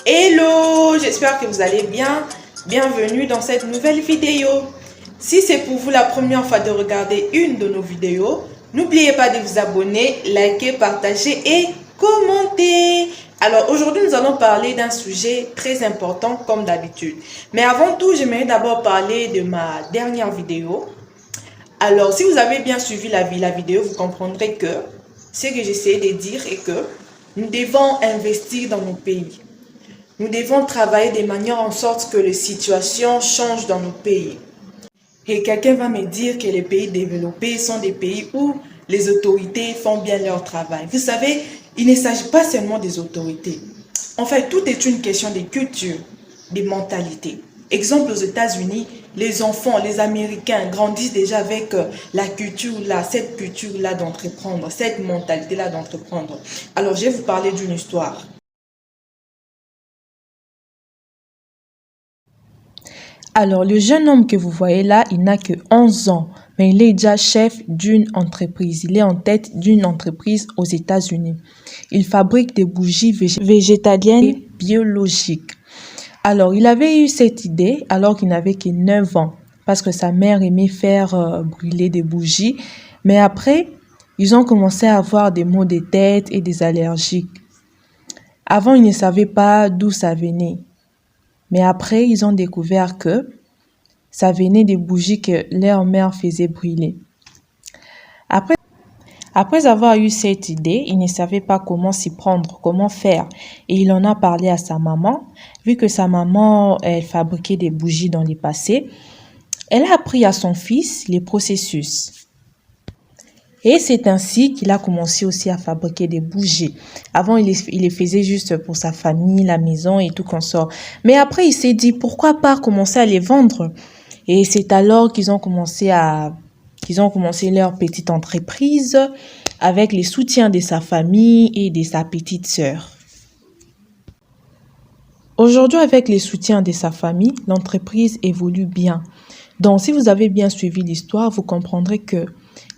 Hello, j'espère que vous allez bien. Bienvenue dans cette nouvelle vidéo. Si c'est pour vous la première fois de regarder une de nos vidéos, n'oubliez pas de vous abonner, liker, partager et commenter. Alors aujourd'hui, nous allons parler d'un sujet très important comme d'habitude. Mais avant tout, j'aimerais d'abord parler de ma dernière vidéo. Alors, si vous avez bien suivi la vidéo, vous comprendrez que ce que j'essayais de dire est que nous devons investir dans nos pays. Nous devons travailler de manière en sorte que les situations changent dans nos pays. Et quelqu'un va me dire que les pays développés sont des pays où les autorités font bien leur travail. Vous savez, il ne s'agit pas seulement des autorités. En fait, tout est une question de culture, de mentalité. Exemple, aux États-Unis, les enfants, les Américains grandissent déjà avec la culture-là, cette culture-là d'entreprendre, cette mentalité-là d'entreprendre. Alors, je vais vous parler d'une histoire. Alors, le jeune homme que vous voyez là, il n'a que 11 ans, mais il est déjà chef d'une entreprise. Il est en tête d'une entreprise aux États-Unis. Il fabrique des bougies végétaliennes et biologiques. Alors, il avait eu cette idée alors qu'il n'avait que 9 ans, parce que sa mère aimait faire brûler des bougies. Mais après, ils ont commencé à avoir des maux de tête et des allergies. Avant, ils ne savaient pas d'où ça venait. Mais après, ils ont découvert que ça venait des bougies que leur mère faisait brûler. Après avoir eu cette idée, il ne savait pas comment s'y prendre, comment faire. Et il en a parlé à sa maman. Vu que sa maman, elle fabriquait des bougies dans le passé, elle a appris à son fils les processus. Et c'est ainsi qu'il a commencé aussi à fabriquer des bougies. Avant, il les faisait juste pour sa famille, la maison et tout consort. Mais après, il s'est dit, pourquoi pas commencer à les vendre? Et c'est alors qu'ils ont commencé leur petite entreprise avec le soutien de sa famille et de sa petite sœur. Aujourd'hui, avec le soutien de sa famille, l'entreprise évolue bien. Donc, si vous avez bien suivi l'histoire, vous comprendrez que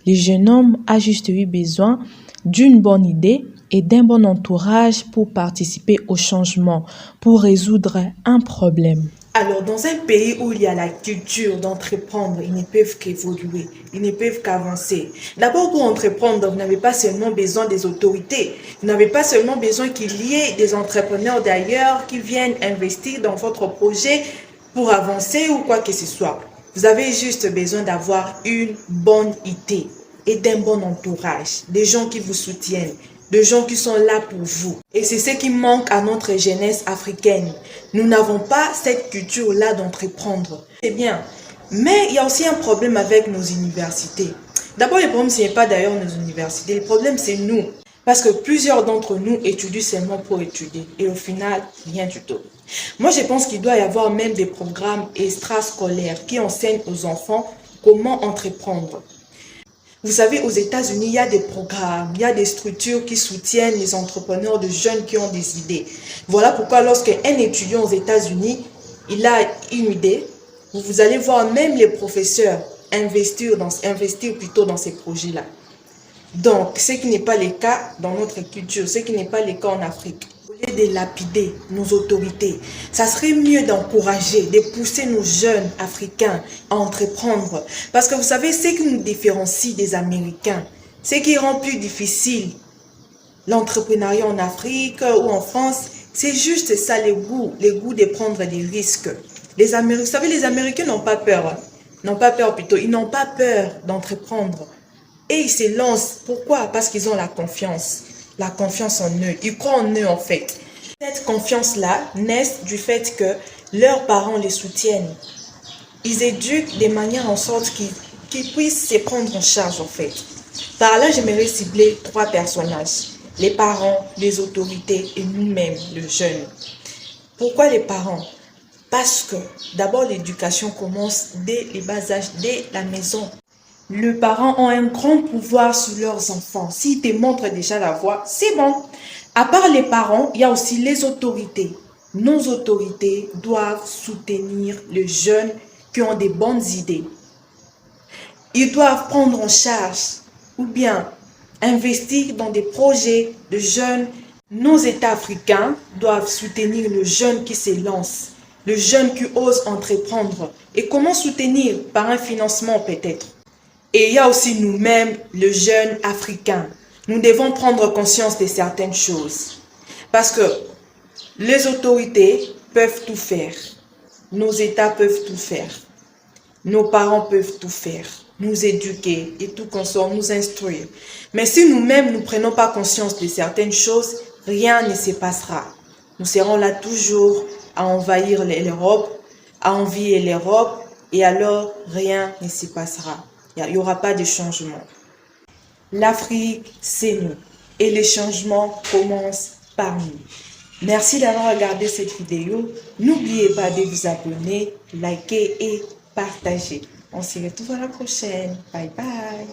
le jeune homme a juste eu besoin d'une bonne idée et d'un bon entourage pour participer au changement, pour résoudre un problème. Alors, dans un pays où il y a la culture d'entreprendre, ils ne peuvent qu'évoluer, ils ne peuvent qu'avancer. D'abord, pour entreprendre, vous n'avez pas seulement besoin des autorités, vous n'avez pas seulement besoin qu'il y ait des entrepreneurs d'ailleurs qui viennent investir dans votre projet pour avancer ou quoi que ce soit. Vous avez juste besoin d'avoir une bonne idée et d'un bon entourage, des gens qui vous soutiennent, des gens qui sont là pour vous. Et c'est ce qui manque à notre jeunesse africaine. Nous n'avons pas cette culture-là d'entreprendre. C'est bien, mais il y a aussi un problème avec nos universités. D'abord, le problème, ce n'est pas d'ailleurs nos universités. Le problème, c'est nous. Parce que plusieurs d'entre nous étudient seulement pour étudier. Et au final, rien du tout. Moi, je pense qu'il doit y avoir même des programmes extrascolaires qui enseignent aux enfants comment entreprendre. Vous savez, aux États-Unis, il y a des programmes, il y a des structures qui soutiennent les entrepreneurs de jeunes qui ont des idées. Voilà pourquoi lorsqu'un étudiant aux États-Unis, il a une idée, vous allez voir même les professeurs investir plutôt dans ces projets-là. Donc, ce qui n'est pas le cas dans notre culture, ce qui n'est pas le cas en Afrique. Au lieu de lapider nos autorités, ça serait mieux d'encourager, de pousser nos jeunes Africains à entreprendre. Parce que vous savez, ce qui nous différencie des Américains, ce qui rend plus difficile l'entrepreneuriat en Afrique ou en France, c'est juste ça, le goût de prendre des risques. Vous savez, les Américains n'ont pas peur, ils n'ont pas peur d'entreprendre. Et ils se lancent. Pourquoi? Parce qu'ils ont la confiance en eux. Ils croient en eux en fait. Cette confiance-là naît du fait que leurs parents les soutiennent. Ils éduquent de manière en sorte qu'ils puissent se prendre en charge en fait. Par là, j'aimerais cibler 3 personnages. Les parents, les autorités et nous-mêmes, le jeune. Pourquoi les parents? Parce que d'abord l'éducation commence dès les bas âges, dès la maison. Les parents ont un grand pouvoir sur leurs enfants. S'ils te montrent déjà la voie, c'est bon. À part les parents, il y a aussi les autorités. Nos autorités doivent soutenir les jeunes qui ont des bonnes idées. Ils doivent prendre en charge ou bien investir dans des projets de jeunes Nos États africains doivent soutenir le jeune qui s'élance, le jeune qui ose entreprendre. Et comment soutenir? Par un financement peut-être. Et il y a aussi nous-mêmes, le jeune africain. Nous devons prendre conscience de certaines choses. Parce que les autorités peuvent tout faire. Nos États peuvent tout faire. Nos parents peuvent tout faire. Nous éduquer et tout consort, nous instruire. Mais si nous-mêmes ne prenons pas conscience de certaines choses, rien ne se passera. Nous serons là toujours à envahir l'Europe, à envier l'Europe, et alors rien ne se passera. Il n'y aura pas de changement. L'Afrique, c'est nous. Et les changements commencent par nous. Merci d'avoir regardé cette vidéo. N'oubliez pas de vous abonner, liker et partager. On se retrouve à la prochaine. Bye bye.